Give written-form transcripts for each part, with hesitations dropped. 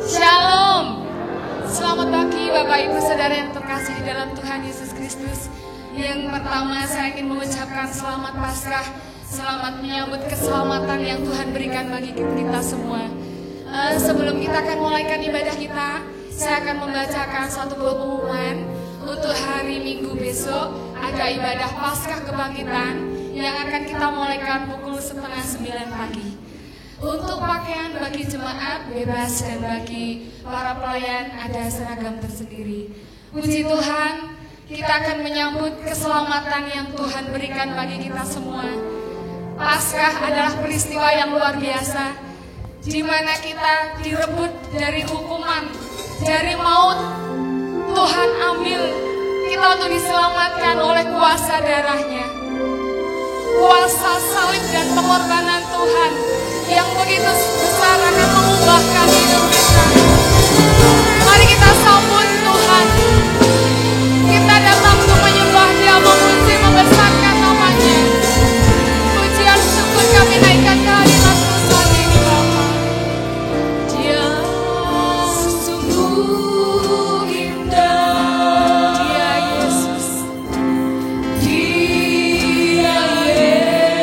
Shalom. Selamat pagi Bapak Ibu Saudara yang terkasih di dalam Tuhan Yesus Kristus. Yang pertama saya ingin mengucapkan selamat Paskah. Selamat menyambut keselamatan yang Tuhan berikan bagi kita semua. Sebelum kita akan mulaikan ibadah kita, saya akan membacakan suatu pengumuman untuk hari Minggu besok. Ada ibadah Paskah Kebangkitan yang akan kita mulaikan pukul 8:30 pagi. Untuk pakaian bagi jemaat bebas dan bagi para pelayan ada seragam tersendiri. Puji Tuhan, kita akan menyambut keselamatan yang Tuhan berikan bagi kita semua. Paskah adalah peristiwa yang luar biasa, di mana kita direbut dari hukuman, dari maut. Tuhan ambil kita untuk diselamatkan oleh kuasa darahnya, kuasa salib dan pengorbanan Tuhan yang begitu besar akan mengubahkan hidup kita. Mari kita sambut Tuhan. Kita datang untuk menyembah Dia, memuji, membesarkan namanya. Pujian syukur kami naikkan ke hadirat Tuhan ini Bapa. Dia sungguh indah. Dia Yesus. Dia Yesus.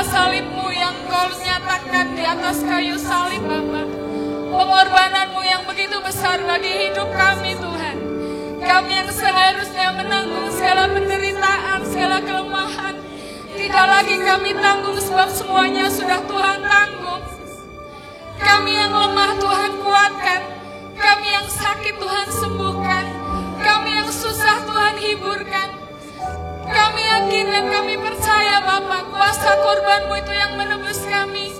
kuasa salib-Mu yang Kau nyatakan di atas kayu salib Bapa. Pengorbanan-Mu yang begitu besar bagi hidup kami Tuhan. Kami yang seharusnya menanggung segala penderitaan, segala kelemahan, tidak lagi kami tanggung sebab semuanya sudah Tuhan tanggung. Kami yang lemah Tuhan kuatkan, kami yang sakit Tuhan sembuhkan, kami yang susah Tuhan hiburkan. Kami yakin dan kami percaya Bapa, kuasa korban-Mu itu yang menebus kami.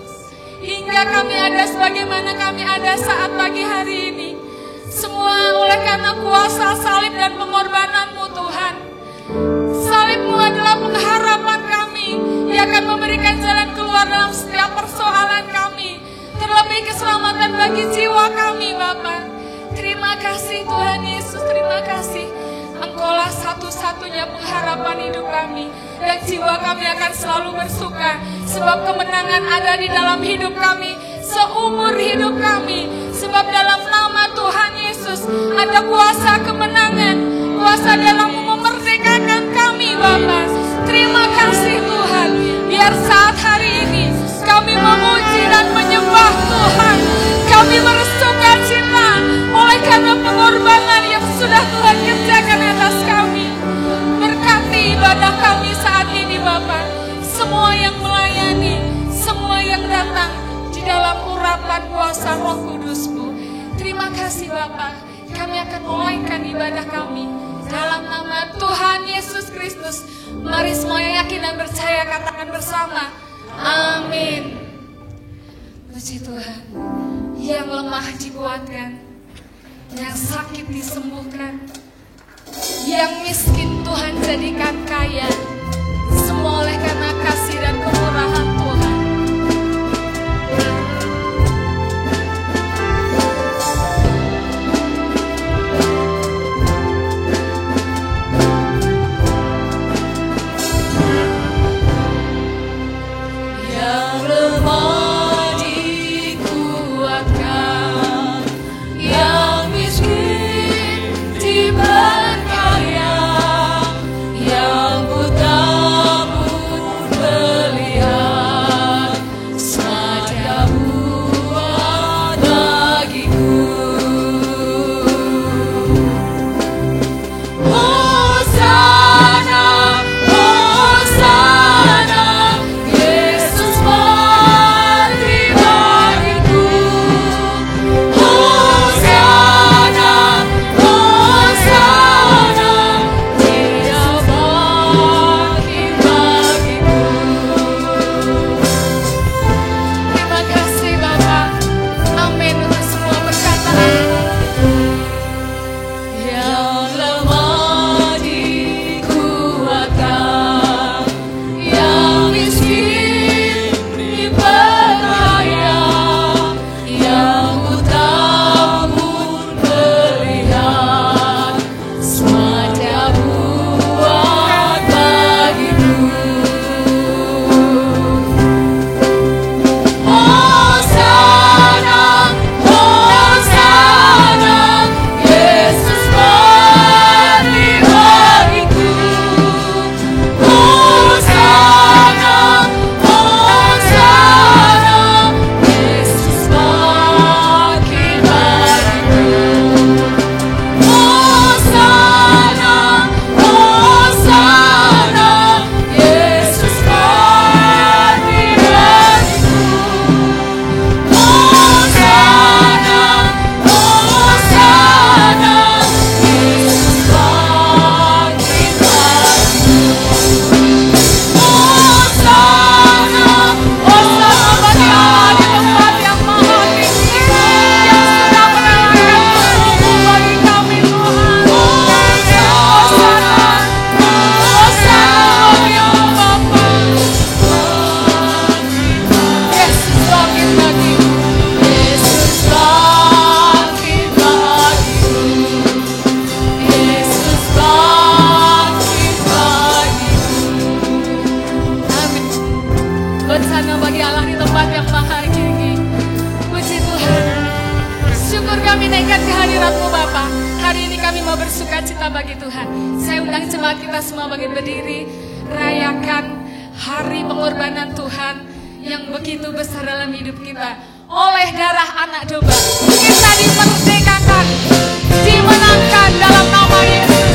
Hingga kami ada sebagaimana kami ada saat pagi hari ini. Semua oleh karena kuasa salib dan pengorbanan-Mu Tuhan. Salib-Mu adalah pengharapan kami yang akan memberikan jalan keluar dalam setiap persoalan kami. Terlebih keselamatan bagi jiwa kami Bapa. Terima kasih Tuhan Yesus, terima kasih. Engkaulah satu-satunya pengharapan hidup kami. Dan jiwa kami akan selalu bersuka. Sebab kemenangan ada di dalam hidup kami seumur hidup kami. Sebab dalam nama Tuhan Yesus ada kuasa kemenangan. Kuasa dalam memerdekakan kami Bapa. Terima kasih Tuhan. Biar saat hari ini kami memuji dan menyembah Tuhan. Kami bersuka cita oleh karena pengorbanan yang sudah Tuhan kerjakan atas kami. Berkati ibadah kami saat ini Bapa. Semua yang melayani, semua yang datang di dalam urapan kuasa Roh Kudus-Mu. Terima kasih Bapa. Kami akan mulaikan ibadah kami dalam nama Tuhan Yesus Kristus. Mari semua yang yakin dan percaya katakan bersama. Amin. Puji Tuhan. Yang lemah dikuatkan, yang sakit disembuhkan, yang miskin Tuhan jadikan kaya. Semua oleh karena kasih dan kemurahan Tuhan. Yang lemah dikuatkan, yang miskin diperkaya, yang buta pun melihat, semacam buat bagiku. Hosana, Hosana, Yesus mati bagiku. Hosana, Hosana, Dia bangkit bagiku. Terima kasih Bapa. Amin untuk semua perkataan. Yang lemah dikuatkan, yang miskin diperkaya, yang buta pun melihat, semacam buat bagiku. Hosana, Hosana, Yesus mati bagiku. Hosana, Hosana, Yesus bangkit bagiku. Hosana, Hosana, Yesus mati bagiku. Hosana, Hosana, Yesus bangkit bagiku. Hosana, Hosana bagi Allah di tempat yang maha tinggi, yang sudah merelakan tubuh bagi kami Tuhan. Hosana, Hosana bagi Allah Bapa. Yesus bangkit bagiku. Yesus bangkit bagiku. Yesus bangkit bagiku. Amin. Hosana bagi Allah di tempat yang maha tinggi. Puji Tuhan. Syukur kami naikkan kehadirat-Mu Bapa. Hari ini kami mau bersuka cita bagi Tuhan. Saya undang jemaat kita semua bagi berdiri. Rayakan hari pengorbanan Tuhan yang begitu besar dalam hidup kita. Oleh darah anak domba kita dimerdekakan, dimenangkan dalam nama Yesus.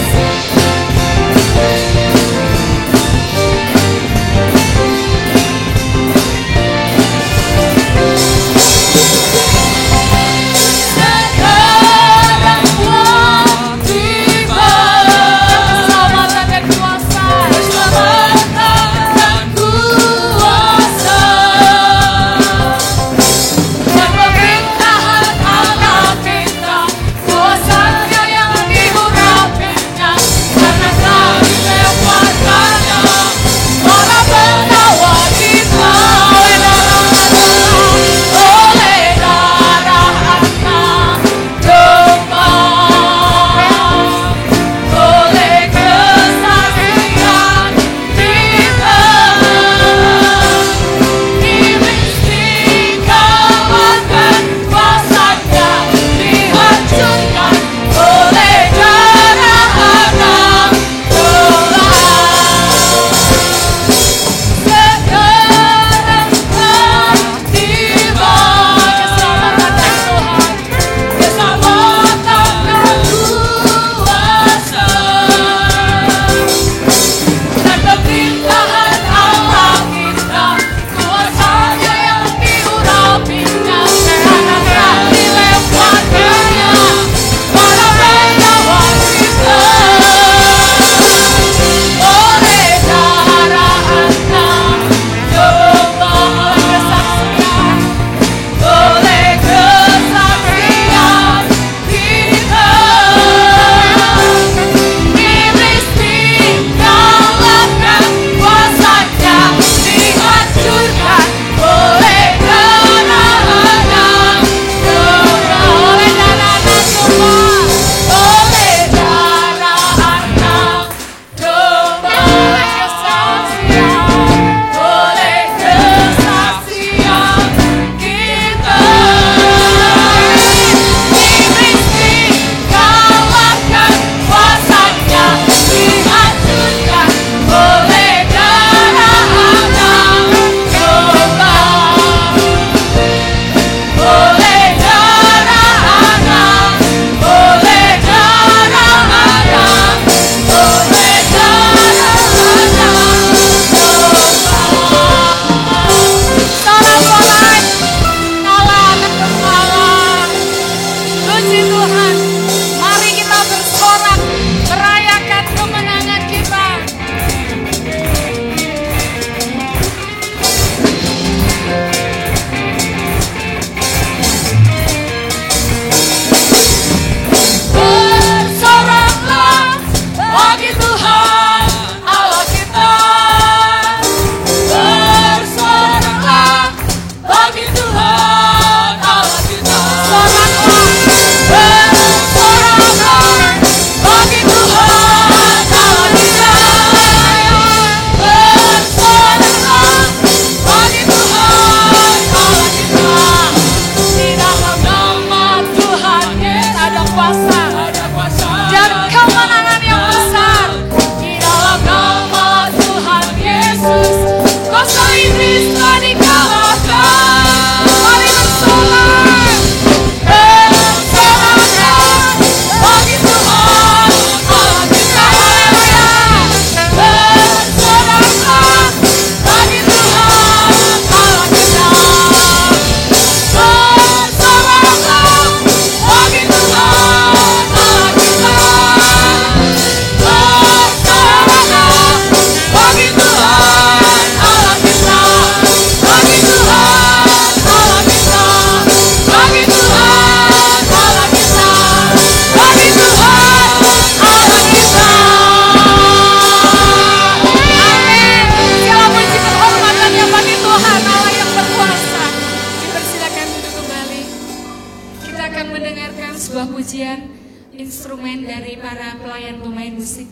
instrumen dari para pelayan pemain musik.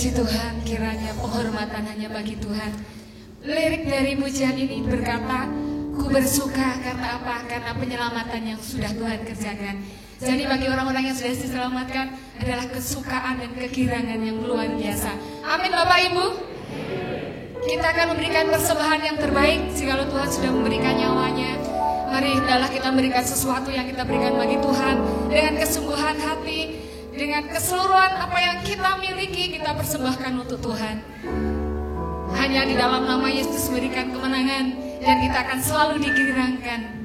Puji Tuhan, kiranya penghormatan hanya bagi Tuhan. Lirik dari pujian ini berkata, ku bersuka karena apa? Karena penyelamatan yang sudah Tuhan kerjakan. Jadi bagi orang-orang yang sudah diselamatkan adalah kesukaan dan kegirangan yang luar biasa. Amin Bapak Ibu. Kita akan memberikan persembahan yang terbaik jikalau Tuhan sudah memberikan nyawanya. Mari hendaklah kita memberikan sesuatu yang kita berikan bagi Tuhan dengan kesungguhan hati, dengan keseluruhan apa yang kita miliki kita persembahkan untuk Tuhan. Hanya di dalam nama Yesus memberikan kemenangan dan kita akan selalu digirangkan.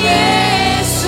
Yesus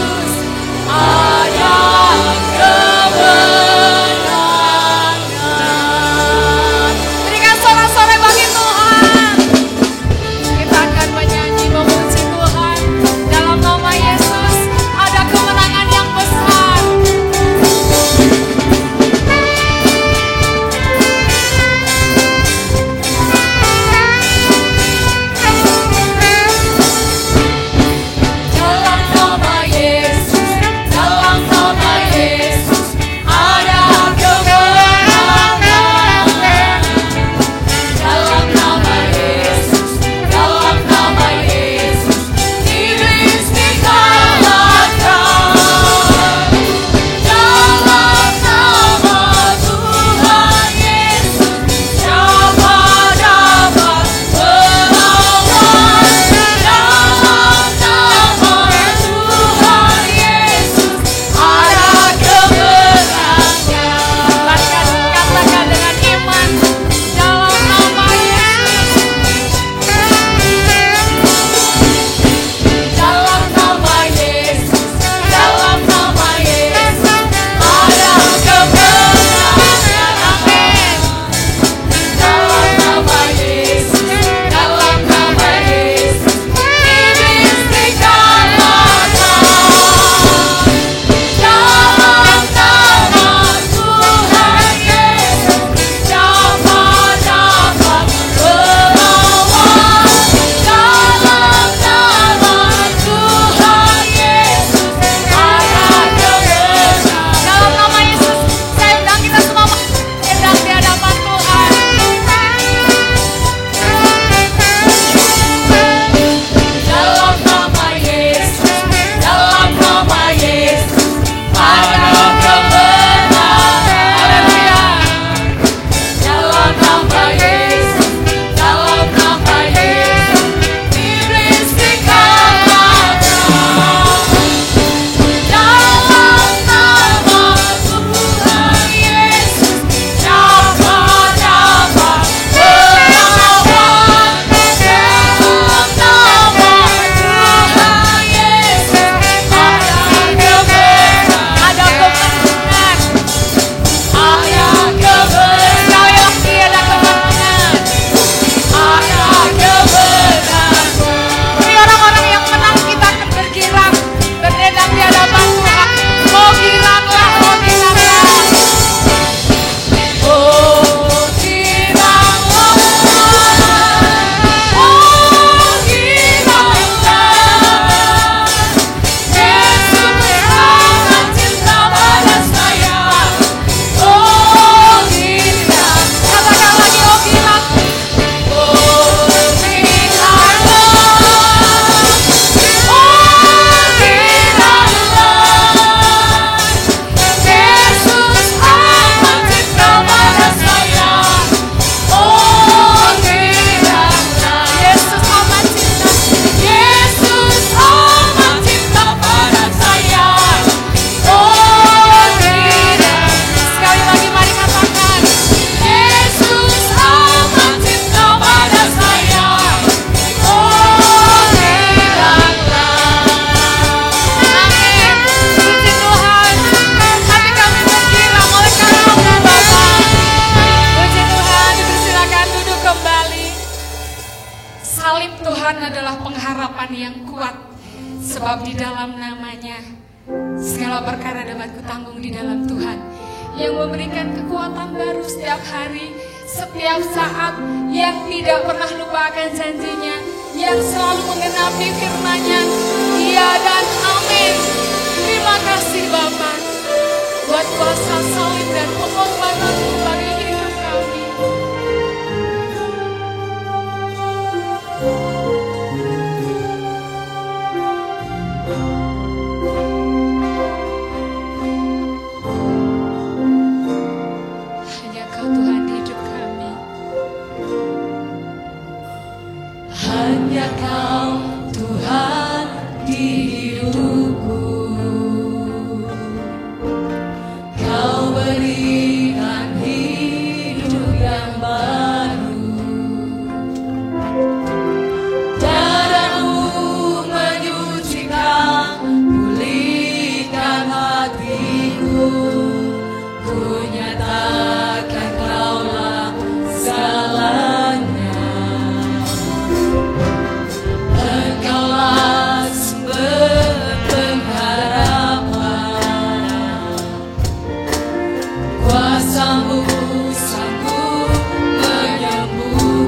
Sebab di dalam namanya segala perkara dapat kutanggung di dalam Tuhan, yang memberikan kekuatan baru setiap hari, setiap saat, yang tidak pernah lupa akan janjinya, yang selalu menggenapi firman-Nya. Iya dan amin. Terima kasih Bapa buat kuasa salib dan pengorbanan-Mu bagi hidup kami. Hanya Kau Tuhan di hidup kami. Hanya Kau Tuhan di hidupku. Kau berikan hidup yang baru. Darah-Mu menyucikan, pulihkan hatiku. Ku nyatakan Kaulah segalanya. Engkaulah sumber pengharapan. Kuasa-Mu sanggup menyembuhkan.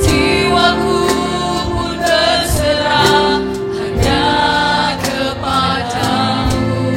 Jiwaku pun berserah hanya kepadamu.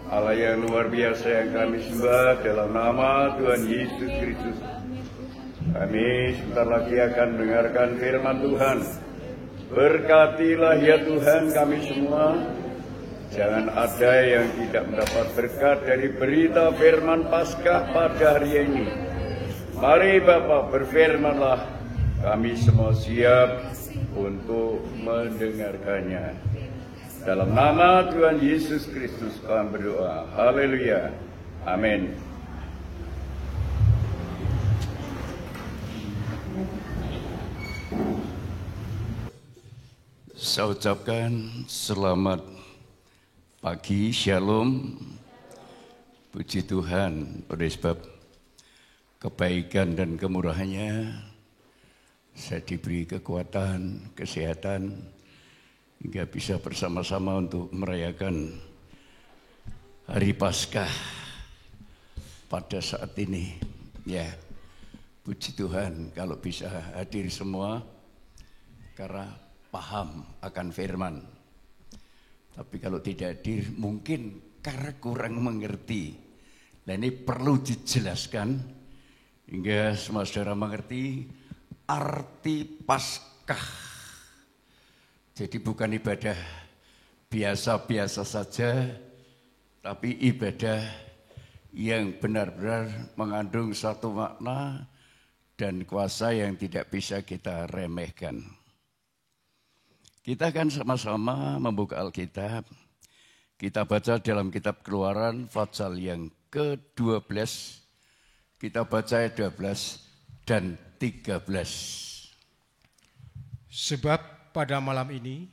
Allah yang luar biasa yang kami sembah dalam nama Tuhan Yesus Kristus. Kami sebentar lagi akan mendengarkan firman Tuhan. Berkatilah ya Tuhan kami semua. Jangan ada yang tidak mendapat berkat dari berita firman Paskah pada hari ini. Mari Bapa berfirmanlah, kami semua siap untuk mendengarkannya. Dalam nama Tuhan Yesus Kristus kami berdoa. Haleluya. Amin. Saya ucapkan selamat pagi, shalom. Puji Tuhan oleh sebab kebaikan dan kemurahannya saya diberi kekuatan, kesehatan hingga bisa bersama-sama untuk merayakan Hari Paskah pada saat ini. Ya, puji Tuhan kalau bisa hadir semua karena paham akan firman. Tapi kalau tidak hadir mungkin karena kurang mengerti. Nah ini perlu dijelaskan hingga semua saudara mengerti arti Paskah. Jadi bukan ibadah biasa-biasa saja, tapi ibadah yang benar-benar mengandung satu makna dan kuasa yang tidak bisa kita remehkan. Kita akan sama-sama membuka Alkitab. Kita baca dalam kitab Keluaran pasal yang ke-12. Kita baca ayat 12 dan 13. Sebab pada malam ini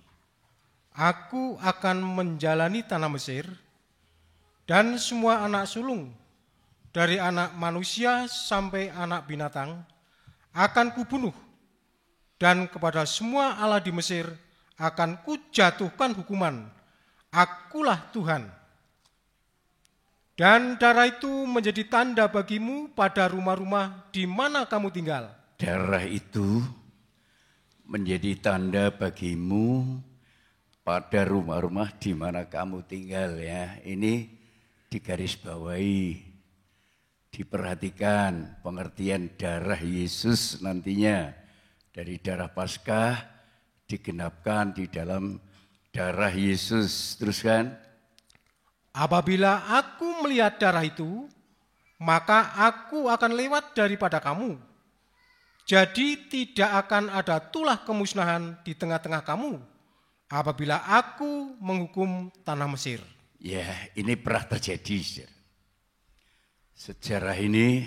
aku akan menjalani tanah Mesir, dan semua anak sulung dari anak manusia sampai anak binatang akan kubunuh, dan kepada semua Allah di Mesir akan kujatuhkan hukuman. Akulah Tuhan. Dan darah itu menjadi tanda bagimu pada rumah-rumah di mana kamu tinggal. Darah itu menjadi tanda bagimu pada rumah-rumah di mana kamu tinggal ya. Ini digarisbawahi, diperhatikan pengertian darah Yesus nantinya dari darah Paskah digenapkan di dalam darah Yesus. Teruskan. Apabila aku melihat darah itu, maka aku akan lewat daripada kamu. Jadi tidak akan ada tulah kemusnahan di tengah-tengah kamu apabila aku menghukum tanah Mesir. Ya, ini pernah terjadi. Sejarah ini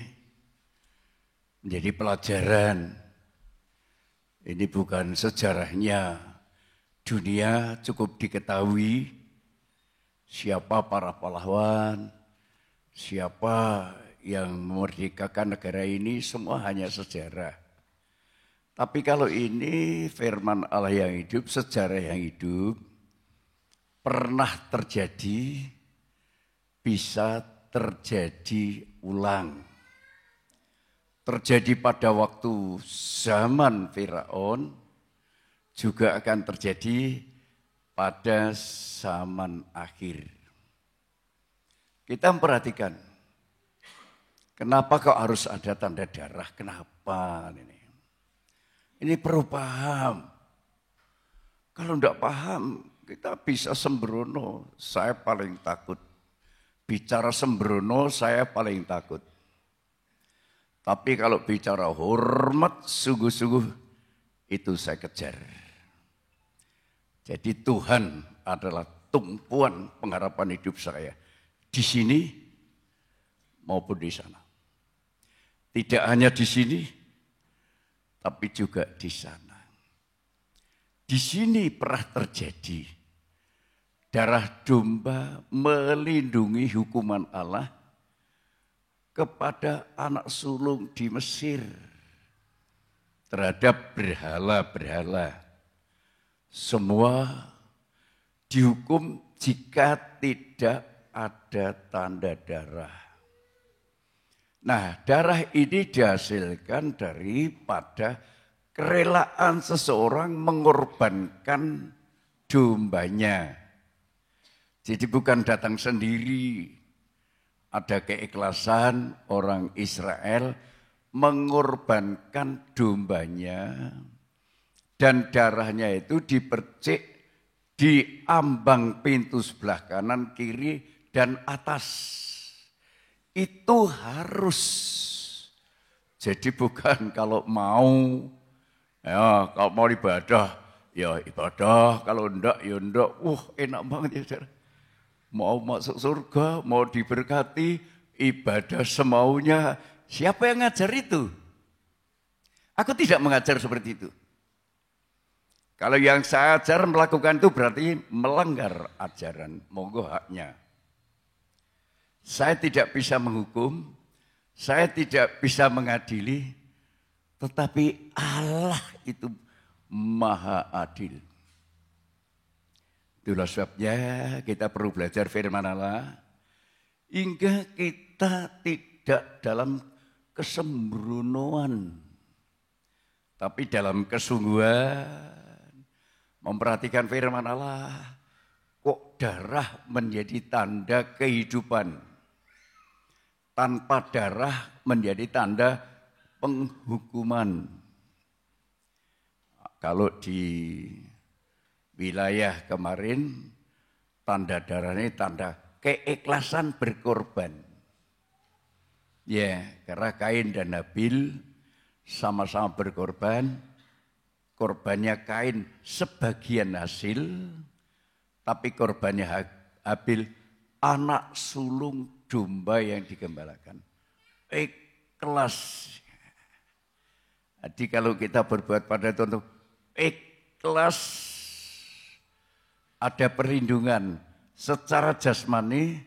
menjadi pelajaran. Ini bukan sejarahnya dunia, cukup diketahui siapa para pahlawan, siapa yang memerdekakan negara ini, semua hanya sejarah. Tapi kalau ini firman Allah yang hidup, sejarah yang hidup, pernah terjadi, bisa terjadi ulang. Terjadi pada waktu zaman Firaun, juga akan terjadi pada zaman akhir. Kita memperhatikan, kenapa kok harus ada tanda darah? Kenapa ini? Ini perlu paham. Kalau tidak paham, kita bisa sembrono. Saya paling takut. Bicara sembrono, saya paling takut. Tapi kalau bicara hormat sungguh-sungguh, itu saya kejar. Jadi Tuhan adalah tumpuan pengharapan hidup saya. Di sini maupun di sana. Tidak hanya di sini, tapi juga di sana. Di sini pernah terjadi. Darah domba melindungi hukuman Allah kepada anak sulung di Mesir terhadap berhala-berhala. Semua dihukum jika tidak ada tanda darah. Nah, darah ini dihasilkan daripada kerelaan seseorang mengorbankan dombanya. Jadi bukan datang sendiri, ada keikhlasan orang Israel mengorbankan dombanya dan darahnya itu dipercik di ambang pintu sebelah kanan, kiri, dan atas. Itu harus. Jadi bukan kalau mau, ya kalau mau ibadah, ya ibadah, kalau enggak, ya enggak. Enak banget ya saudara. Mau masuk surga, mau diberkati, ibadah semaunya. Siapa yang ngajar itu? Aku tidak mengajar seperti itu. Kalau yang saya ajar melakukan itu berarti melanggar ajaran, monggo haknya. Saya tidak bisa menghukum, saya tidak bisa mengadili, tetapi Allah itu maha adil. Itulah sebabnya kita perlu belajar firman Allah, hingga kita tidak dalam kesembronoan, tapi dalam kesungguhan, memperhatikan firman Allah. Kok darah menjadi tanda kehidupan, tanpa darah menjadi tanda penghukuman. Kalau di wilayah kemarin, tanda darah ini tanda keikhlasan berkorban. Ya, karena Kain dan Habil sama-sama berkorban. Korbannya Kain sebagian hasil, tapi korbannya Habil anak sulung domba yang digembalakan. Ikhlas. Jadi kalau kita berbuat pada itu untuk ikhlas, ada perlindungan secara jasmani,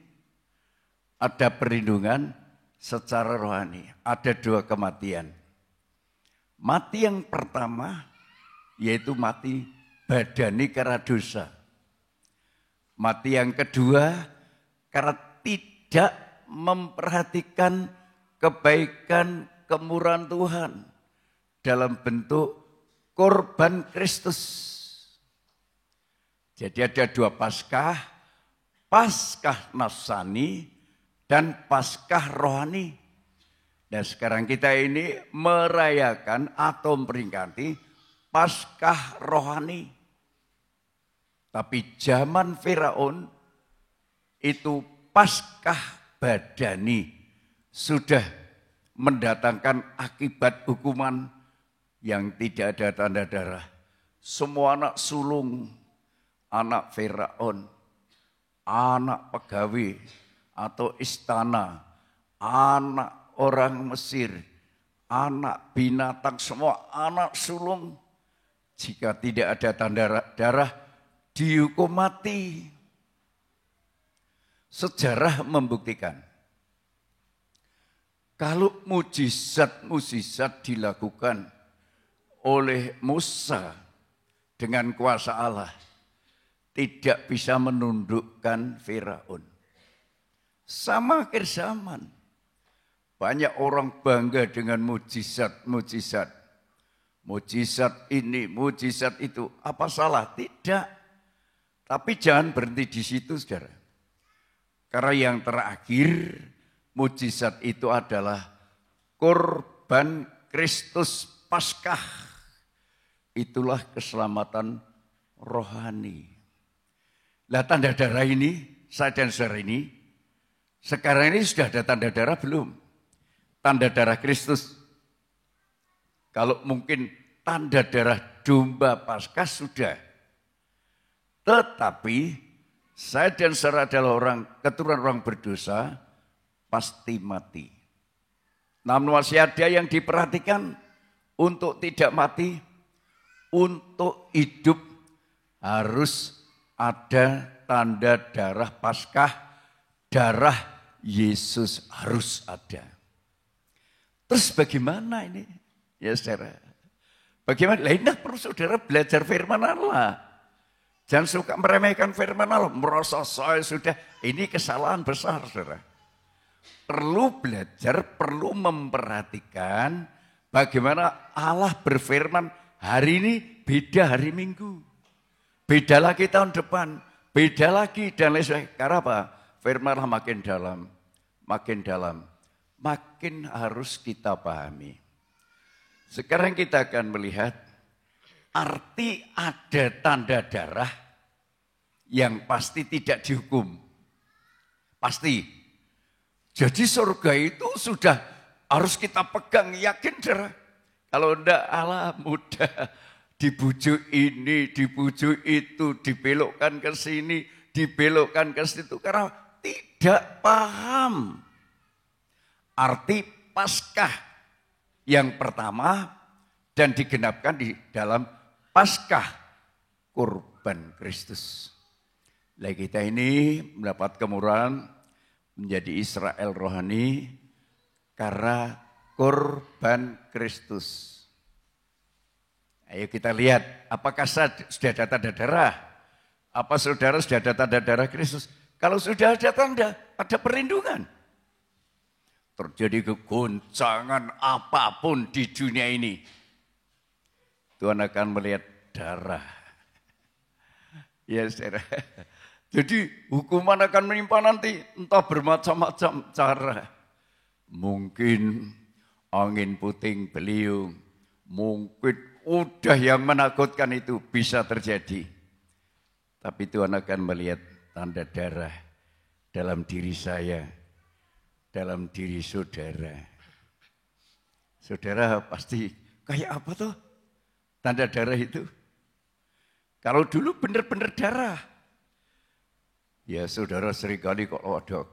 ada perlindungan secara rohani. Ada dua kematian. Mati yang pertama yaitu mati badani karena dosa. Mati yang kedua karena tidak memperhatikan kebaikan kemurahan Tuhan dalam bentuk korban Kristus. Jadi ada dua Paskah, Paskah nafsani dan Paskah rohani. Dan sekarang kita ini merayakan atau memperingati Paskah rohani. Tapi zaman Firaun itu Paskah badani sudah mendatangkan akibat hukuman yang tidak ada tanda darah. Semua anak sulung, anak Firaun, anak pegawai atau istana, anak orang Mesir, anak binatang, semua anak sulung, jika tidak ada tanda darah, dihukum mati. Sejarah membuktikan, kalau mujizat-mujizat dilakukan oleh Musa dengan kuasa Allah, tidak bisa menundukkan Firaun. Sama akhir zaman, banyak orang bangga dengan mujizat-mujizat. Mujizat ini, mujizat itu, apa salah? Tidak. Tapi jangan berhenti di situ, saudara. Karena yang terakhir, mujizat itu adalah korban Kristus Paskah. Itulah keselamatan rohani. Lah tanda darah ini, saya dan saudara ini, sekarang ini sudah ada tanda darah belum? Tanda darah Kristus. Kalau mungkin tanda darah domba Paskah sudah. Tetapi saya dan saudara adalah orang keturunan orang berdosa, pasti mati. Namun masih ada yang diperhatikan untuk tidak mati, untuk hidup harus ada tanda darah Paskah, darah Yesus harus ada. Terus bagaimana ini? Ya saudara, bagaimana? Lainnya perlu saudara belajar firman Allah. Jangan suka meremehkan firman Allah, merasa saya sudah, ini kesalahan besar saudara. Perlu belajar, perlu memperhatikan bagaimana Allah berfirman hari ini beda hari Minggu. Beda lagi tahun depan, beda lagi dan lain sebagainya. Karena apa? Firman makin dalam, makin harus kita pahami. Sekarang kita akan melihat arti ada tanda darah yang pasti tidak dihukum. Pasti. Jadi surga itu sudah harus kita pegang, yakin darah. Kalau enggak, Allah mudah. Dibujuk ini, dibujuk itu, dibelokkan ke sini, dibelokkan ke situ. Karena tidak paham arti Paskah yang pertama dan digenapkan di dalam Paskah kurban Kristus. Nah, kita ini mendapat kemurahan menjadi Israel rohani karena kurban Kristus. Ayo kita lihat, apakah sudah ada tanda darah? Apa saudara sudah ada tanda darah Kristus? Kalau sudah ada tanda, ada perlindungan. Terjadi kegoncangan apapun di dunia ini, Tuhan akan melihat darah. Ya saudara. Jadi hukuman akan menimpa nanti, entah bermacam-macam cara. Mungkin angin puting beliung, mungkin udah yang menakutkan itu bisa terjadi. Tapi Tuhan akan melihat tanda darah dalam diri saya, dalam diri saudara. Saudara pasti kayak apa tuh tanda darah itu? Kalau dulu benar-benar darah. Ya saudara seringkali kalau ada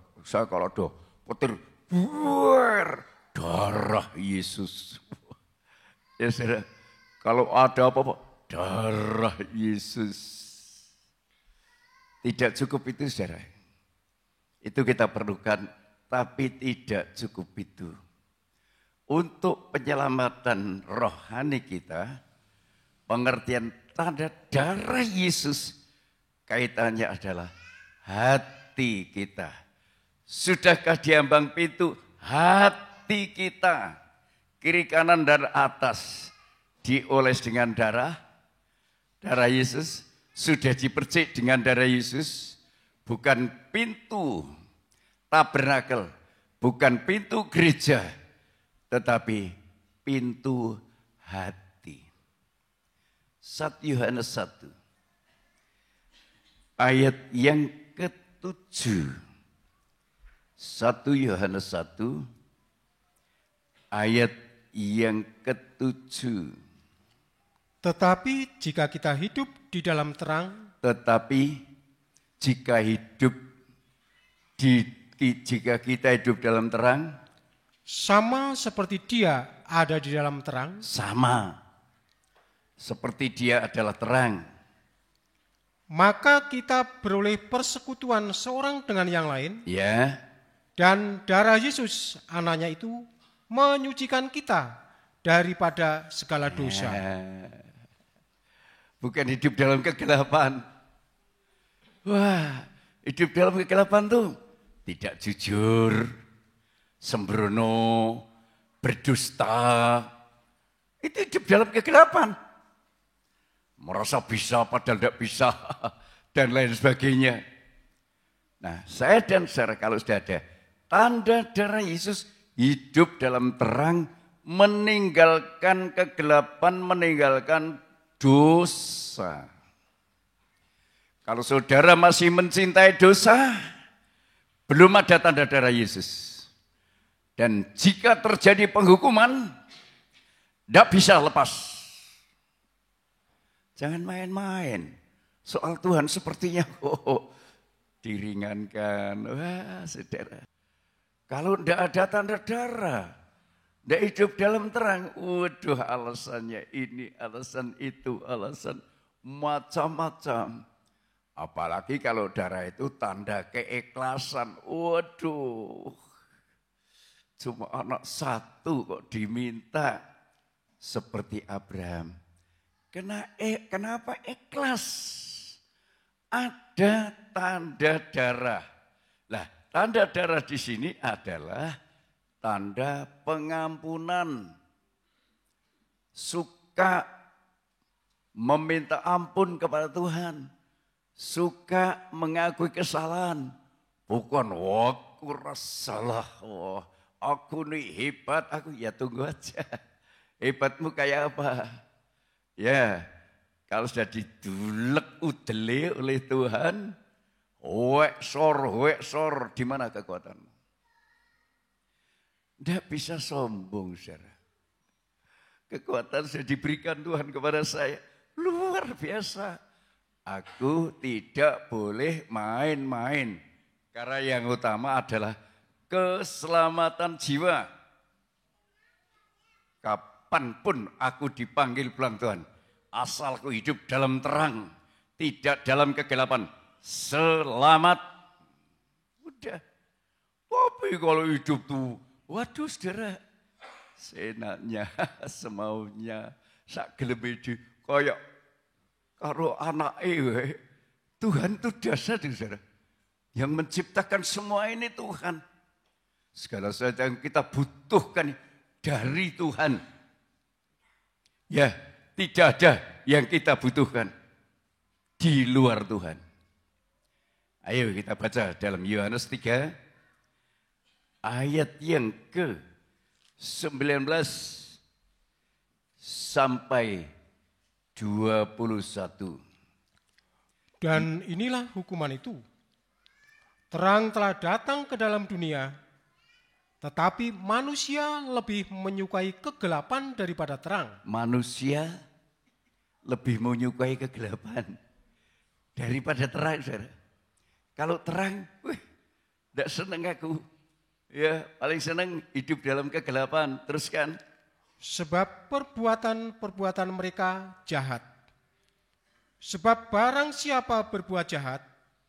petir, buar, darah Yesus. Ya saudara. Kalau ada apa-apa, darah Yesus. Tidak cukup itu saudara. Itu kita perlukan, tapi tidak cukup itu. Untuk penyelamatan rohani kita, pengertian tanda darah Yesus, kaitannya adalah hati kita. Sudahkah diambang pintu hati kita, kiri kanan dan atas, dioles dengan darah Yesus, sudah dipercik dengan darah Yesus, bukan pintu tabernakel, bukan pintu gereja, tetapi pintu hati. 1 Yohanes 1 ayat yang ke-7. 1 Yohanes 1 ayat yang ke-7. Tetapi jika kita hidup di dalam terang, jika kita hidup dalam terang, sama seperti Dia ada di dalam terang, sama seperti Dia adalah terang, maka kita beroleh persekutuan seorang dengan yang lain, ya, dan darah Yesus anaknya itu menyucikan kita daripada segala dosa. Bukan hidup dalam kegelapan. Wah, hidup dalam kegelapan tuh tidak jujur, sembrono, berdusta. Itu hidup dalam kegelapan. Merasa bisa padahal tidak bisa dan lain sebagainya. Nah, saya dan saudara kalau sudah ada tanda darah Yesus, hidup dalam terang, meninggalkan kegelapan, meninggalkan dosa. Kalau saudara masih mencintai dosa, belum ada tanda darah Yesus. Dan jika terjadi penghukuman, tidak bisa lepas. Jangan main-main. Soal Tuhan sepertinya diringankan. Wah, saudara. Kalau tidak ada tanda darah, tidak hidup dalam terang, waduh alasannya ini, alasan itu, alasan macam-macam. Apalagi kalau darah itu tanda keikhlasan, waduh. Cuma anak satu kok diminta seperti Abraham. Kenapa ikhlas? Ada tanda darah. Lah, tanda darah di sini adalah tanda pengampunan, suka meminta ampun kepada Tuhan, suka mengakui kesalahan. Bukan, aku salah, aku nih hebat, ya tunggu aja. Hebatmu kayak apa? Ya, kalau sudah didulek udele oleh Tuhan, wek sor, di mana kekuatanmu? Tidak bisa sombong, saudara. Kekuatan sudah diberikan Tuhan kepada saya, luar biasa. Aku tidak boleh main-main. Karena yang utama adalah keselamatan jiwa. Kapanpun aku dipanggil pulang Tuhan, asal aku hidup dalam terang, tidak dalam kegelapan, selamat. Udah. Tapi kalau hidup tuh, waduh saudara, senaknya, semaunya, sak gelebedi, kayak karo anak Tuhan itu dasar saudara. Yang menciptakan semua ini Tuhan. Segala sesuatu yang kita butuhkan dari Tuhan. Ya, tidak ada yang kita butuhkan di luar Tuhan. Ayo kita baca dalam Yohanes 3 ayat yang ke-19 sampai 21. Dan inilah hukuman itu. Terang telah datang ke dalam dunia, tetapi manusia lebih menyukai kegelapan daripada terang. Manusia lebih menyukai kegelapan daripada terang, saudara. Kalau terang, tidak senang aku. Ya, paling senang hidup dalam kegelapan. Teruskan. Sebab perbuatan-perbuatan mereka jahat. Sebab barang siapa berbuat jahat,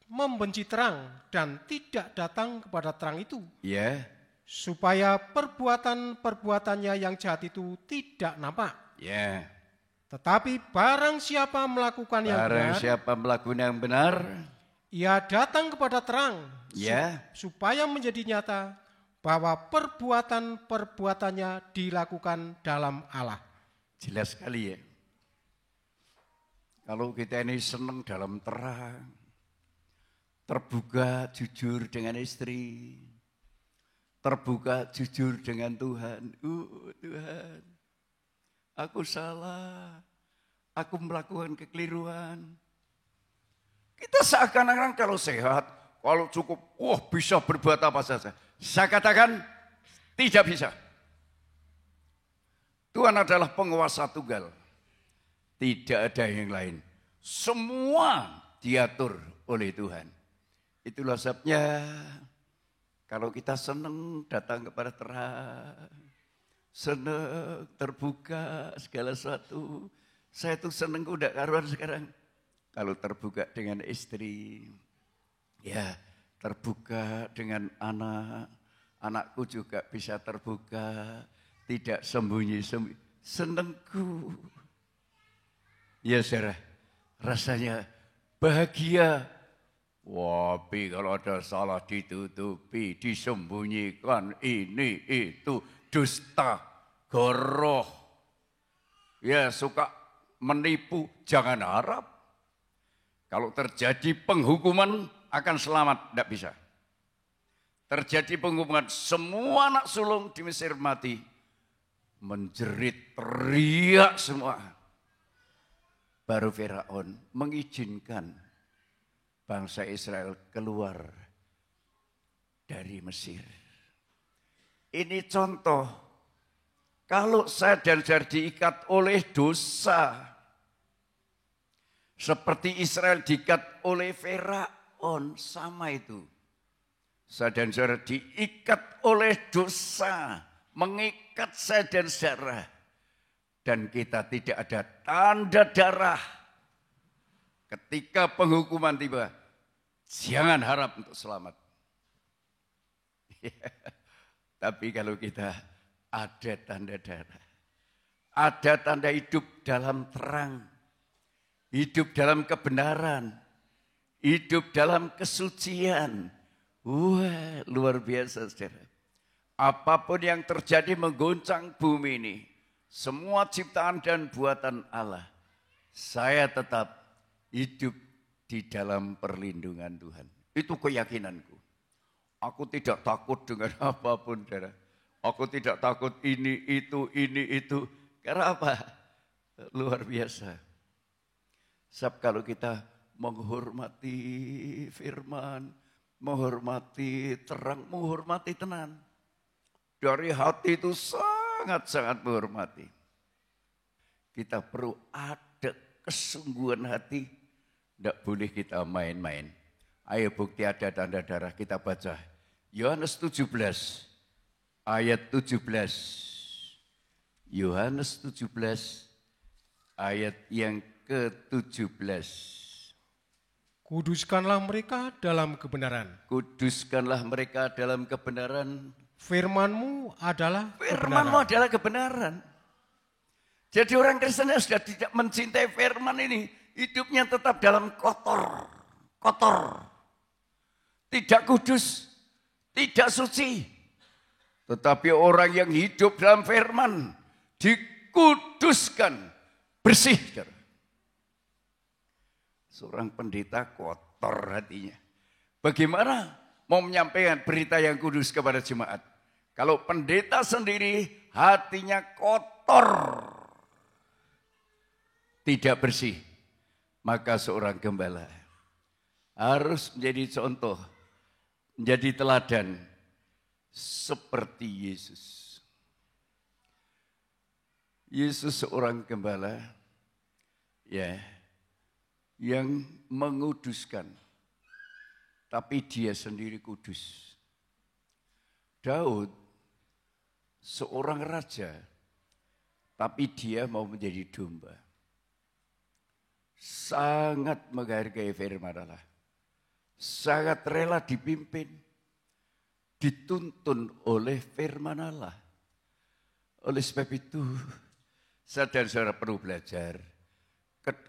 membenci terang dan tidak datang kepada terang itu. Ya. Supaya perbuatan-perbuatannya yang jahat itu tidak nampak. Ya. Tetapi barang siapa melakukan yang benar, ia datang kepada terang. Ya. Supaya menjadi nyata bahwa perbuatan-perbuatannya dilakukan dalam Allah. Jelas sekali ya. Kalau kita ini senang dalam terang, terbuka jujur dengan istri, terbuka jujur dengan Tuhan. Tuhan, aku salah, aku melakukan kekeliruan. Kita seakan-akan kalau sehat, kalau cukup, bisa berbuat apa saja. Saya katakan tidak bisa. Tuhan adalah penguasa tunggal. Tidak ada yang lain. Semua diatur oleh Tuhan. Itulah sebabnya kalau kita senang datang kepada terang, senang terbuka segala sesuatu. Saya tuh senang udah karuan sekarang. Kalau terbuka dengan istri, ya terbuka dengan anak, anakku juga bisa terbuka, tidak sembunyi-sembunyi. Senangku. Ya saudara, rasanya bahagia. Tapi kalau ada salah ditutupi, disembunyikan, ini, itu, dusta, goroh. Ya suka menipu, jangan harap. Kalau terjadi penghukuman akan selamat, tidak bisa. Terjadi penghukuman, semua anak sulung di Mesir mati. Menjerit, teriak semua. Baru Firaun mengizinkan bangsa Israel keluar dari Mesir. Ini contoh, kalau saya dan saudara diikat oleh dosa, seperti Israel diikat oleh Firaun, sama itu. Saya dan saudara diikat oleh dosa, mengikat saya dan saudara. Dan kita tidak ada tanda darah. Ketika penghukuman tiba, jangan harap untuk selamat. Tapi kalau kita ada tanda darah, ada tanda hidup dalam terang, hidup dalam kebenaran, hidup dalam kesucian. Wah, luar biasa saudara. Apapun yang terjadi menggoncang bumi ini, semua ciptaan dan buatan Allah, saya tetap hidup di dalam perlindungan Tuhan. Itu keyakinanku. Aku tidak takut dengan apapun, saudara. Aku tidak takut ini, itu. Karena apa? Luar biasa. Sebab kalau kita menghormati firman, menghormati terang, menghormati tenan. Dari hati itu sangat-sangat menghormati. Kita perlu ada kesungguhan hati. Tidak boleh kita main-main. Ayo bukti ada tanda darah, kita baca. Yohanes 17, ayat 17. Yohanes 17, ayat yang ke-17. Kuduskanlah mereka dalam kebenaran. Kuduskanlah mereka dalam kebenaran. Firman-Mu adalah Firman-Mu kebenaran. adalah kebenaran. Jadi orang Kristen yang sudah tidak mencintai firman ini, hidupnya tetap dalam kotor. Tidak kudus, tidak suci. Tetapi orang yang hidup dalam firman, dikuduskan, bersih. Seorang pendeta kotor hatinya. Bagaimana mau menyampaikan berita yang kudus kepada jemaat? Kalau pendeta sendiri hatinya kotor, tidak bersih, maka seorang gembala harus menjadi contoh, menjadi teladan seperti Yesus. Yesus seorang gembala yang menguduskan, tapi dia sendiri kudus. Daud seorang raja, tapi dia mau menjadi domba. Sangat menghargai firman Allah. Sangat rela dipimpin, dituntun oleh firman Allah. Oleh sebab itu, saya dan saudara perlu belajar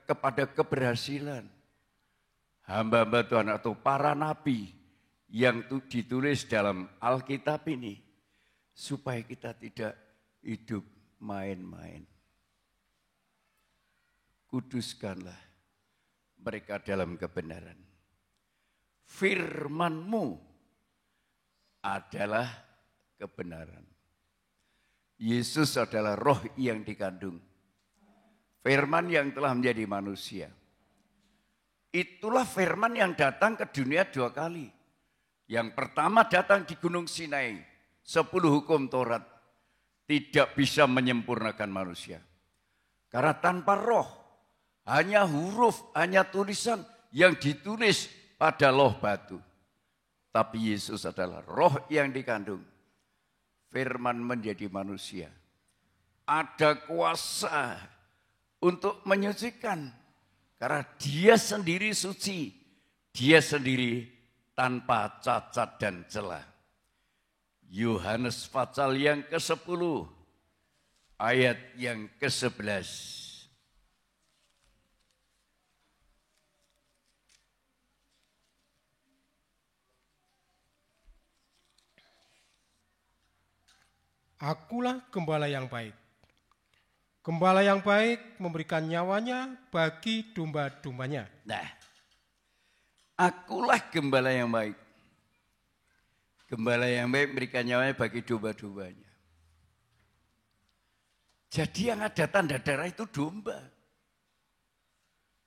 kepada keberhasilan hamba-hamba Tuhan atau para nabi yang ditulis dalam Alkitab ini, supaya kita tidak hidup main-main. Kuduskanlah mereka dalam kebenaran. Firman-Mu adalah kebenaran. Yesus adalah roh yang dikandung. Firman yang telah menjadi manusia. Itulah firman yang datang ke dunia 2 kali. Yang pertama datang di Gunung Sinai. 10 hukum Taurat tidak bisa menyempurnakan manusia. Karena tanpa roh, hanya huruf, hanya tulisan yang ditulis pada loh batu. Tapi Yesus adalah roh yang dikandung. Firman menjadi manusia. Ada kuasa untuk menyucikan. Karena dia sendiri suci. Dia sendiri tanpa cacat dan celah. Yohanes pasal yang ke-10. Ayat yang ke-11. Akulah gembala yang baik. Gembala yang baik memberikan nyawanya bagi domba-dombanya. Nah, akulah gembala yang baik. Gembala yang baik memberikan nyawanya bagi domba-dombanya. Jadi yang ada tanda darah itu domba.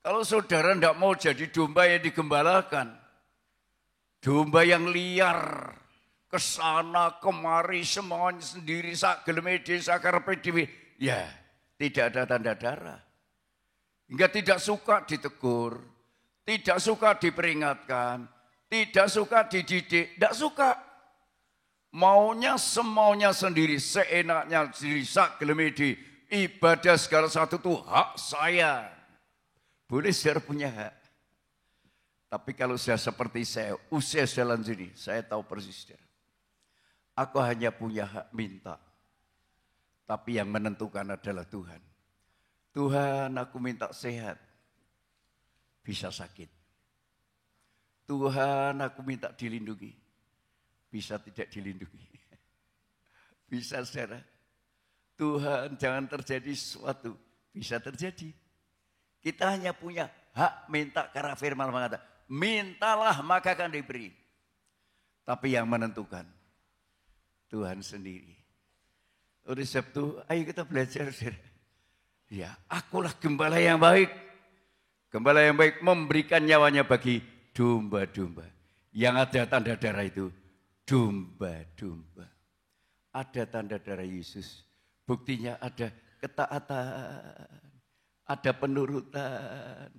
Kalau saudara tidak mau jadi domba yang digembalakan, domba yang liar, kesana kemari semuanya sendiri sak geleme desa karepe dhewe, ya tidak ada tanda darah. Hingga tidak suka ditegur, tidak suka diperingatkan, tidak suka dididik, tidak suka. Maunya semaunya sendiri, seenaknya sendiri sak geleme dhewe. Ibadah segala satu itu hak saya. Boleh saudara punya hak. Tapi kalau saya seperti saya, usia saya lanjut ini, saya tahu persis saudara. Aku hanya punya hak minta. Tapi yang menentukan adalah Tuhan. Tuhan, aku minta sehat. Bisa sakit. Tuhan, aku minta dilindungi. Bisa tidak dilindungi. Bisa saudara. Tuhan, jangan terjadi sesuatu. Bisa terjadi. Kita hanya punya hak minta karena firman mengatakan, mintalah maka akan diberi. Tapi yang menentukan Tuhan sendiri. Oleh sebab itu, ayo kita belajar. Ya, akulah gembala yang baik. Gembala yang baik memberikan nyawanya bagi domba-domba. Yang ada tanda darah itu, domba-domba. Ada tanda darah Yesus. Buktinya ada ketaatan, ada penurutan,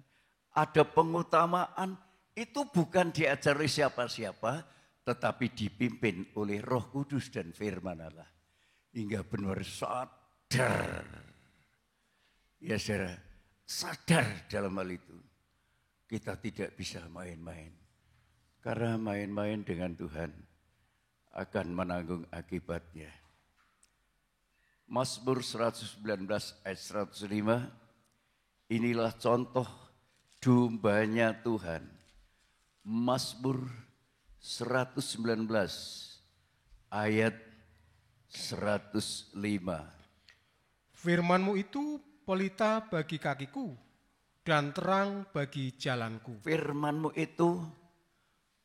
ada pengutamaan. Itu bukan diajar oleh siapa-siapa, tetapi dipimpin oleh Roh Kudus dan firman Allah. Hingga benar sadar. Ya saudara, sadar dalam hal itu. Kita tidak bisa main-main. Karena main-main dengan Tuhan akan menanggung akibatnya. Mazmur 119 ayat 105, inilah contoh dombanya Tuhan. Mazmur 119 ayat 105. Firman-Mu itu pelita bagi kakiku dan terang bagi jalanku. Firman-Mu itu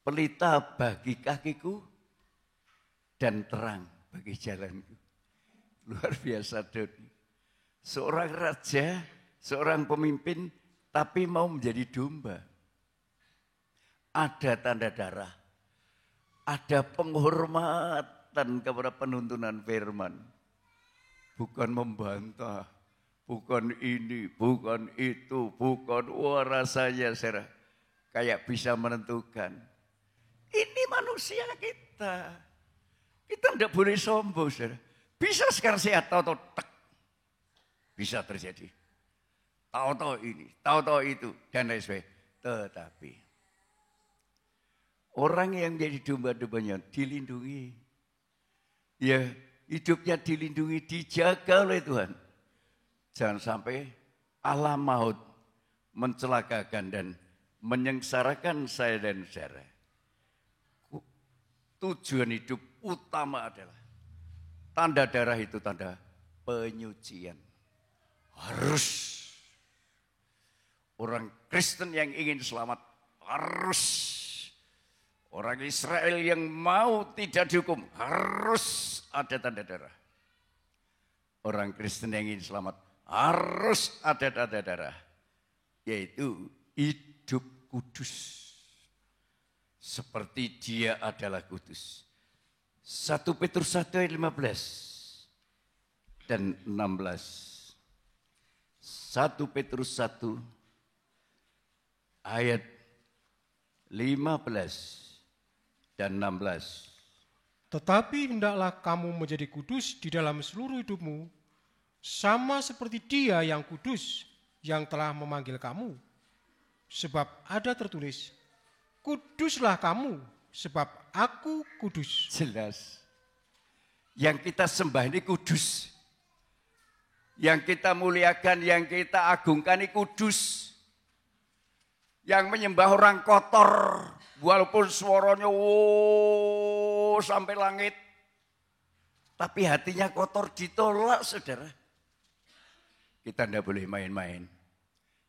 pelita bagi kakiku dan terang bagi jalanku. Luar biasa Dodi. Seorang raja, seorang pemimpin, tapi mau menjadi domba. Ada tanda darah. Ada penghormatan kepada penuntunan firman. Bukan membantah. Bukan ini, bukan itu, bukan. Wah rasanya saudara, kayak bisa menentukan. Ini manusia kita. Kita tidak boleh sombong saudara. Bisa sekarang sehat, tahu-tahu tek. Bisa terjadi. Tahu-tahu ini, tahu-tahu itu, dan lain sebagainya. Tetapi orang yang jadi domba-dombanya dilindungi. Ya, hidupnya dilindungi, dijaga oleh Tuhan. Jangan sampai alam maut mencelakakan dan menyengsarakan saya dan saudara. Tujuan hidup utama adalah tanda darah itu tanda penyucian. Harus. Orang Kristen yang ingin selamat harus. Orang Israel yang mau tidak dihukum harus ada tanda darah. Orang Kristen yang ingin selamat harus ada tanda darah. Yaitu hidup kudus. Seperti dia adalah kudus. 1 Petrus 1 ayat 15 dan 16. 1 Petrus 1 ayat 15 dan 16. Tetapi hendaklah kamu menjadi kudus di dalam seluruh hidupmu, sama seperti Dia yang kudus yang telah memanggil kamu. Sebab ada tertulis, kuduslah kamu, sebab aku kudus. Jelas. Yang kita sembah ini kudus. Yang kita muliakan, yang kita agungkan ini kudus. Yang menyembah orang kotor, walaupun suaranya sampai langit. Tapi hatinya kotor, ditolak saudara. Kita tidak boleh main-main.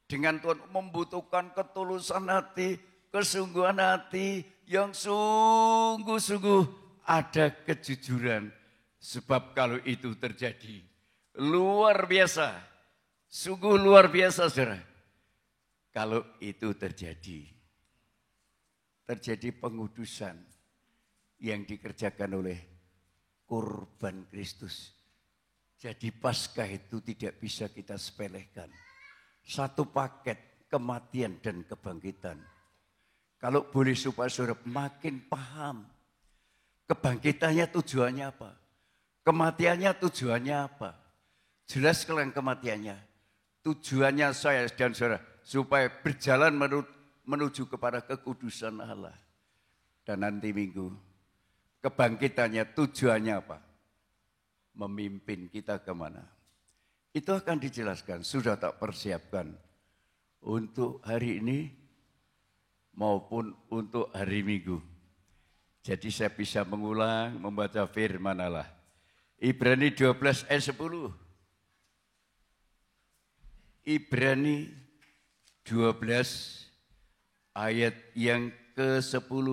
Dengan Tuhan membutuhkan ketulusan hati, kesungguhan hati, yang sungguh-sungguh ada kejujuran. Sebab kalau itu terjadi, luar biasa. Sungguh luar biasa saudara. Kalau itu terjadi pengudusan yang dikerjakan oleh kurban Kristus. Jadi Paskah itu tidak bisa kita sepelekan. Satu paket kematian dan kebangkitan. Kalau boleh supaya saudara makin paham. Kebangkitannya tujuannya apa? Kematiannya tujuannya apa? Jelas sekali kematiannya. Tujuannya saya dan saudara supaya berjalan menuju kepada kekudusan Allah. Dan nanti minggu kebangkitannya tujuannya apa? Memimpin kita kemana? Itu akan dijelaskan, sudah tak persiapkan untuk hari ini maupun untuk hari Minggu. Jadi saya bisa mengulang membaca firman Allah. Ibrani 12 ayat 10. Ibrani 12 ayat yang ke-10.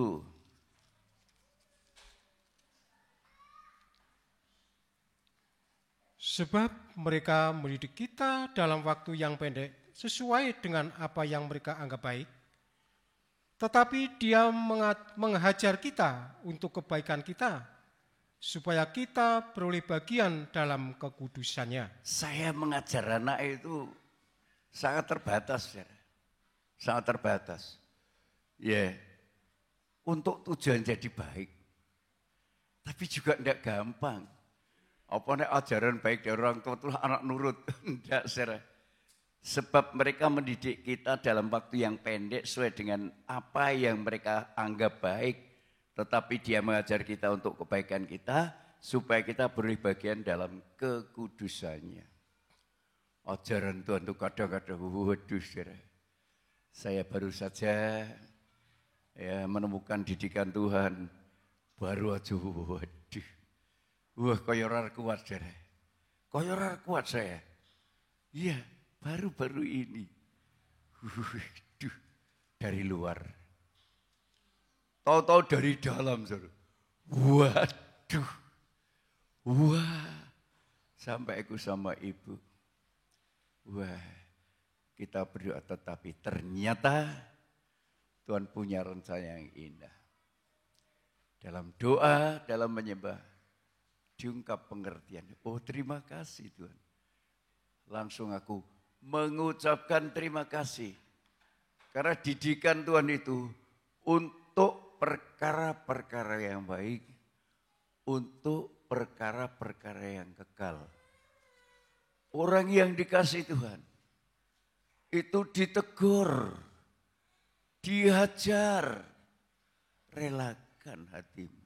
Sebab mereka mendidik kita dalam waktu yang pendek sesuai dengan apa yang mereka anggap baik. Tetapi Dia menghajar kita untuk kebaikan kita, supaya kita beroleh bagian dalam kekudusannya. Saya mengajar anak itu sangat terbatas, ya. Sangat terbatas. Ya, untuk tujuan jadi baik. Tapi juga tidak gampang. Apa nek ajaran baik dari orang tua itu anak nurut? Tidak, saudara. Sebab mereka mendidik kita dalam waktu yang pendek sesuai dengan apa yang mereka anggap baik. Tetapi Dia mengajar kita untuk kebaikan kita, supaya kita beroleh bagian dalam kekudusannya. Ajaran Tuhan itu kadang-kadang, waduh, saudara. Saya baru saja menemukan didikan Tuhan, baru aja, waduh. Wah, kaya ora kuat, saudara. Kaya ora kuat saya. Iya, baru-baru ini. Dari luar. Tahu-tahu dari dalam, saudara. Waduh. Wah. Sampai aku sama ibu. Wah. Kita berdoa tetapi ternyata Tuhan punya rencana yang indah. Dalam doa, dalam menyembah, diungkap pengertian. Oh, terima kasih Tuhan. Langsung aku mengucapkan terima kasih. Karena didikan Tuhan itu untuk perkara-perkara yang baik, untuk perkara-perkara yang kekal. Orang yang dikasih Tuhan itu ditegur, dihajar, relakan hatimu.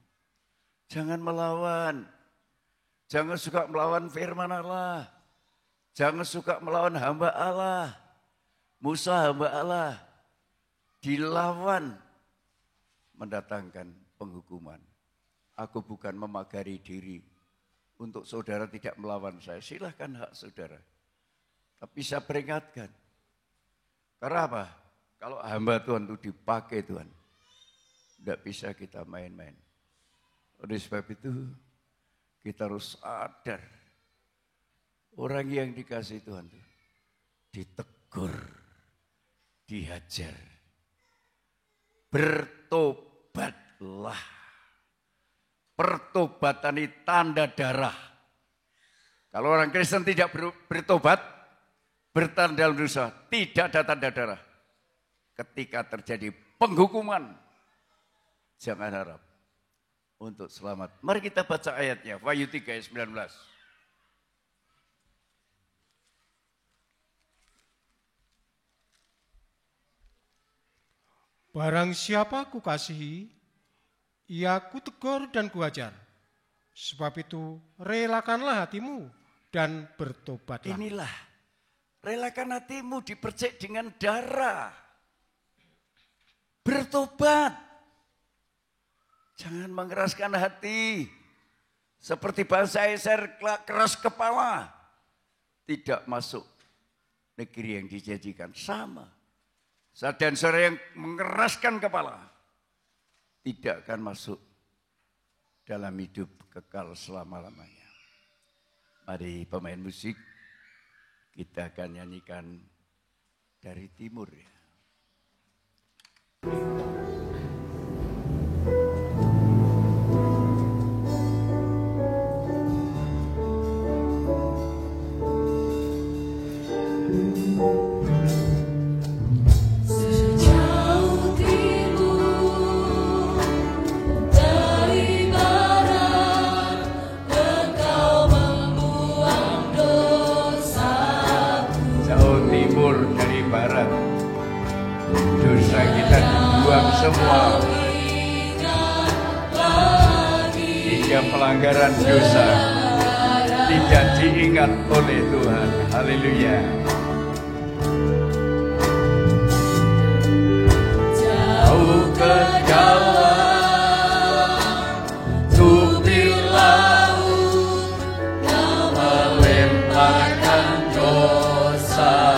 Jangan melawan, jangan suka melawan firman Allah, jangan suka melawan hamba Allah, Musa hamba Allah, dilawan mendatangkan penghukuman. Aku bukan memagari diri untuk saudara tidak melawan saya, silahkan hak saudara. Tapi saya peringatkan, karena apa? Kalau hamba Tuhan itu dipakai Tuhan, tidak bisa kita main-main. Oleh sebab itu, kita harus sadar, orang yang dikasih Tuhan itu ditegur, dihajar, bertobatlah. Pertobatan ini tanda darah. Kalau orang Kristen tidak bertobat, bertanda dosa, tidak ada tanda darah. Ketika terjadi penghukuman, jangan harap untuk selamat. Mari kita baca ayatnya, Wahyu 3 ayat 19. Barang siapa kukasihi, ia kutegur dan kuajar. Sebab itu relakanlah hatimu dan bertobatlah. Inilah, relakan hatimu dipercik dengan darah. Bertobat. Jangan mengeraskan hati. Seperti bangsa Israel keras kepala. Tidak masuk negeri yang dijanjikan. Sama. Dan saudara yang mengeraskan kepala. Tidak akan masuk dalam hidup kekal selama-lamanya. Mari pemain musik. Kita akan nyanyikan dari timur ya. Semua hingga pelanggaran dosa tidak diingat oleh Tuhan. Haleluya. Jauh ke dalam tubir laut, kau melemparkan dosa.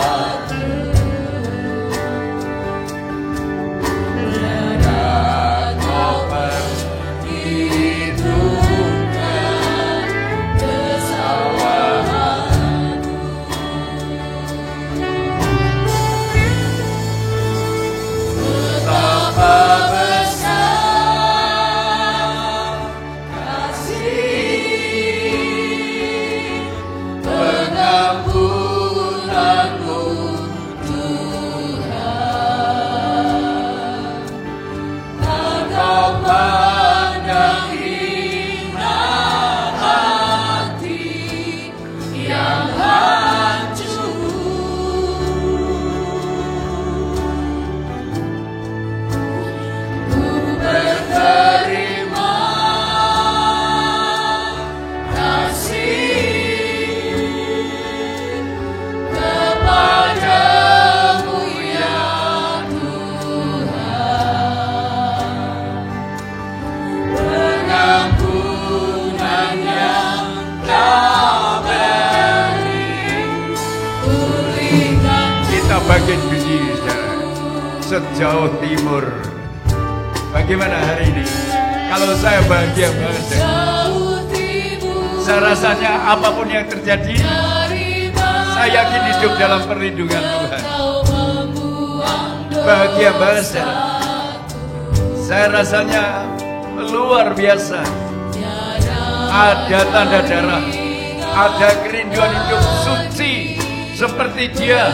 sejauh timur. Bagaimana hari ini? Kalau saya bahagia banget. Saya rasanya apapun yang terjadi, saya yakin hidup dalam perlindungan Tuhan. Bahagia banget. Saya rasanya luar biasa. Ada tanda darah, ada kerinduan hidup suci seperti Dia,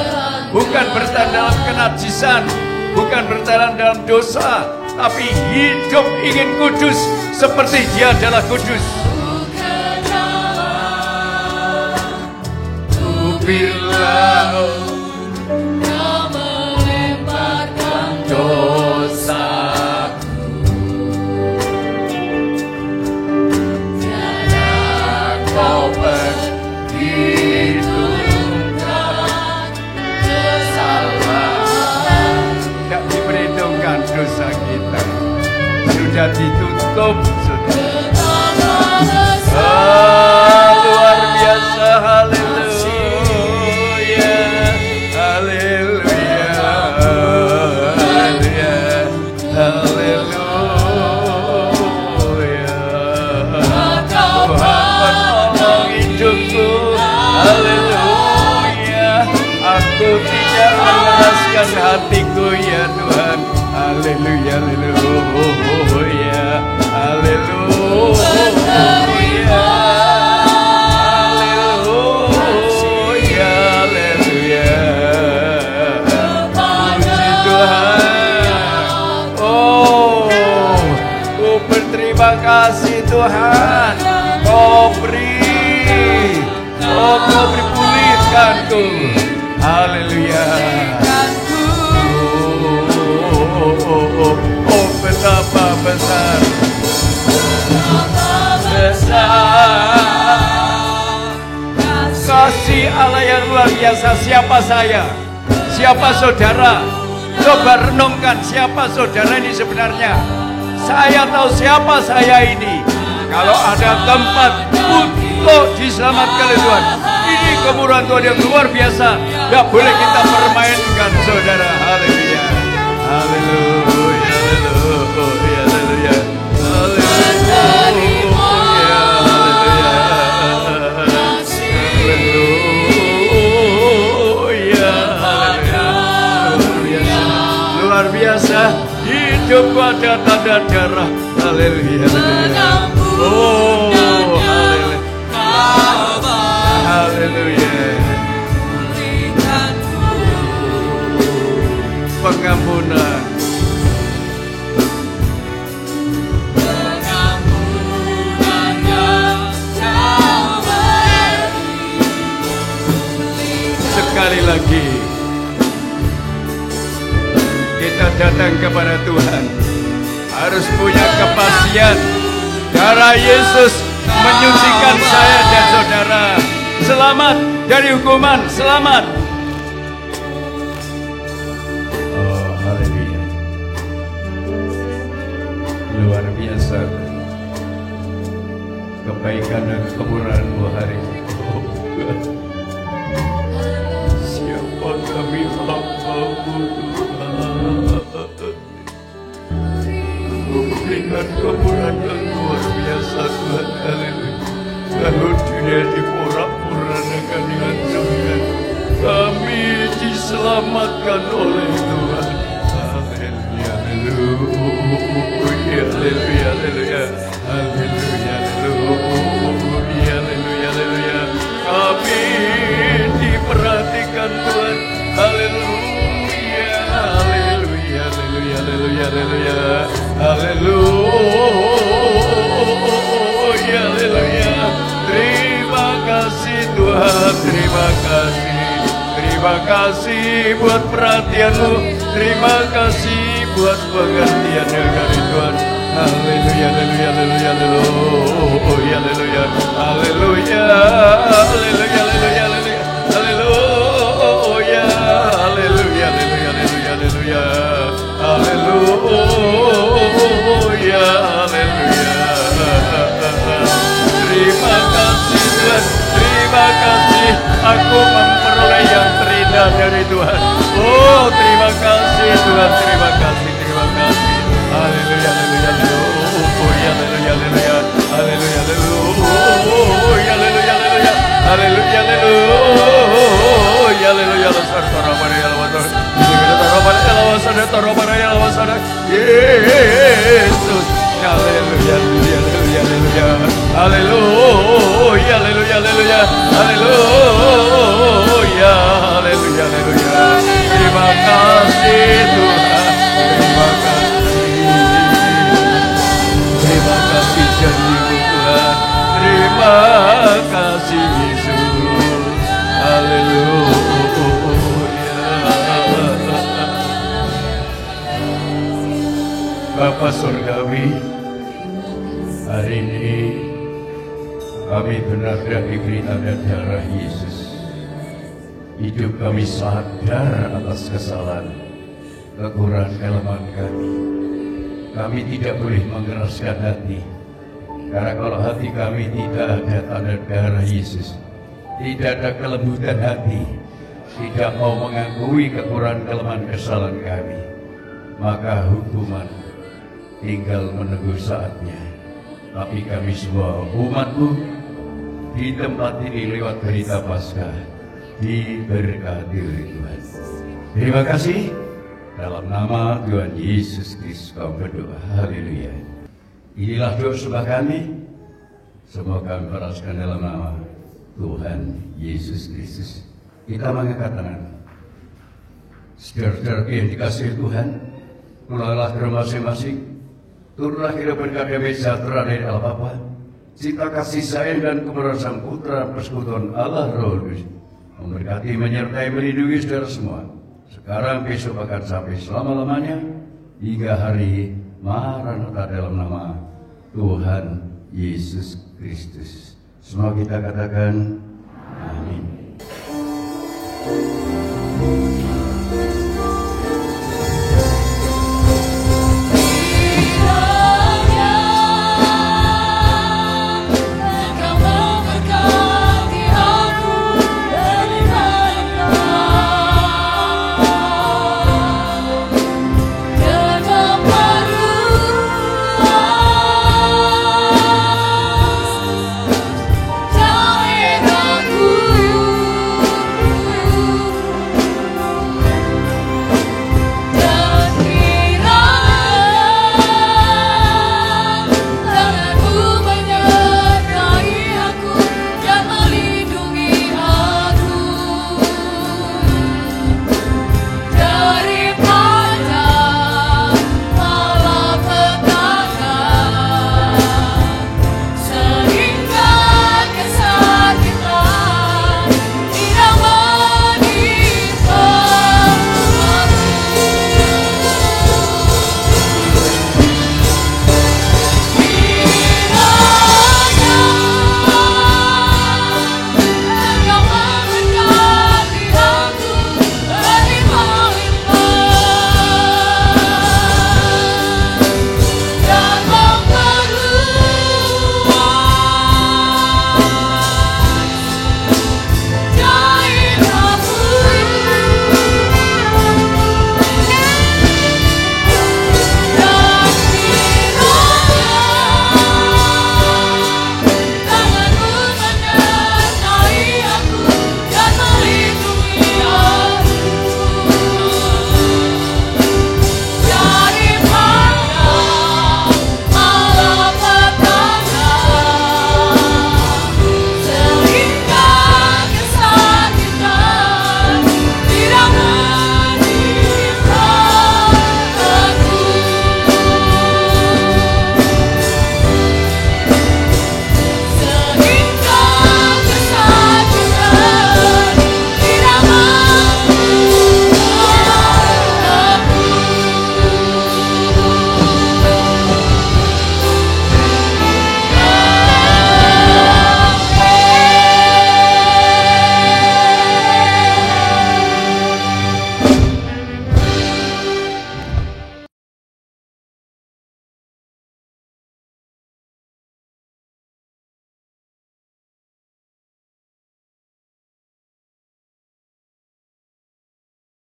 bukan bertahan dalam kenajisan, bukan bertahan dalam dosa, tapi hidup ingin kudus seperti Dia adalah kudus. Bila Kau melemparkan dosaku, tiada Kau perhitungkan kesalahan. Tidak diperhitungkan dosa kita, sudah ditutup, sudah. Luar biasa, haleluya. Hatiku ya Tuhan, haleluya, haleluya, haleluya, haleluya, haleluya. Puji Tuhan. Oh, ku berterima kasih Tuhan. Kau beri pulihkanku. Haleluya. Oh, betapa besar kasih Allah yang luar biasa. Siapa saya? Siapa saudara? Coba renungkan, siapa saudara ini sebenarnya? Saya tahu siapa saya ini. Kalau ada tempat untuk diselamatkan oleh Tuhan, ini kemurahan Tuhan yang luar biasa. Tidak boleh kita permainkan, saudara. Haleluya. Haleluya, haleluya, haleluya, haleluya. Luar biasa, hidup ada tanda darah. Haleluya, haleluya. Oh, haleluya, haleluya. Pengampunan, sekali lagi kita datang kepada Tuhan harus punya kepastian. Darah Yesus menyucikan saya dan saudara. Selamat dari hukuman, selamat. Luar biasa kebaikan dan kemurahan-Mu hari ini. Siapa kami hamba-Mu Tuhan? Berikan kemurahan yang luar biasa Tuhan. Haleluya. Lalu dunia diporak-porandakan dengan Tuhan, kami diselamatkan oleh Tuhan. Haleluya, haleluya, haleluya, haleluya, haleluya, haleluya, haleluya, haleluya. Kami diperhatikan Tuhan. Haleluya, haleluya, haleluya, haleluya, haleluya, haleluya, haleluya. Terima kasih Tuhan, terima kasih. Terima kasih buat perhatian-Mu. Terima kasih buat pengertiannya dari Tuhan. Haleluya, haleluya, haleluya, haleluya, haleluya, haleluya, haleluya, haleluya, haleluya, haleluya, haleluya, haleluya, haleluya, haleluya. Terima kasih Tuhan, terima kasih. Aku memperoleh yang terindah indah dari Tuhan. Oh, terima kasih Tuhan, terima kasih, terima kasih. Haleluya, haleluya, haleluya, haleluya, haleluya, haleluya, haleluya, haleluya, haleluya, haleluya, haleluya, Yesus, haleluya, haleluya, haleluya, haleluya, haleluya, haleluya, haleluya, haleluya, haleluya. Terima kasih Tuhan, terima kasih, terima kasih janji-Mu Tuhan, terima kasih Yesus, haleluya. Bapa Surgawi, hari ini kami benar-benar diberi tanda darah Yesus. Hidup kami sadar atas kesalahan, kekurangan kelemahan kami. Kami tidak boleh mengeraskan hati, karena kalau hati kami tidak ada tanda darah Yesus, tidak ada kelembutan hati, tidak mau mengakui kekurangan kelemahan kesalahan kami, maka hukuman tinggal menunggu saatnya. Tapi kami semua umat-Mu di tempat ini lewat berita Paskah diberkati oleh Tuhan. Terima kasih. Dalam nama Tuhan Yesus Kristus kami berdoa. Haleluya. Inilah doa sembah kami. Semua kami peraskan dalam nama Tuhan Yesus Kristus. Kita mengangkat tangan. Saudara-saudara yang dikasihi Tuhan, pulanglah ke rumah masing-masing. Turunlah kehidupan damai sejahtera dari Allah Bapa, cinta kasih sayang dan kebenaran Sang Putra, persekutuan Allah Roh Kudus, memberkati, menyertai, melindungi saudara semua. Sekarang, besok, akan sampai selama-lamanya hingga hari Maranatha dalam nama Tuhan Yesus Kristus. Semua kita katakan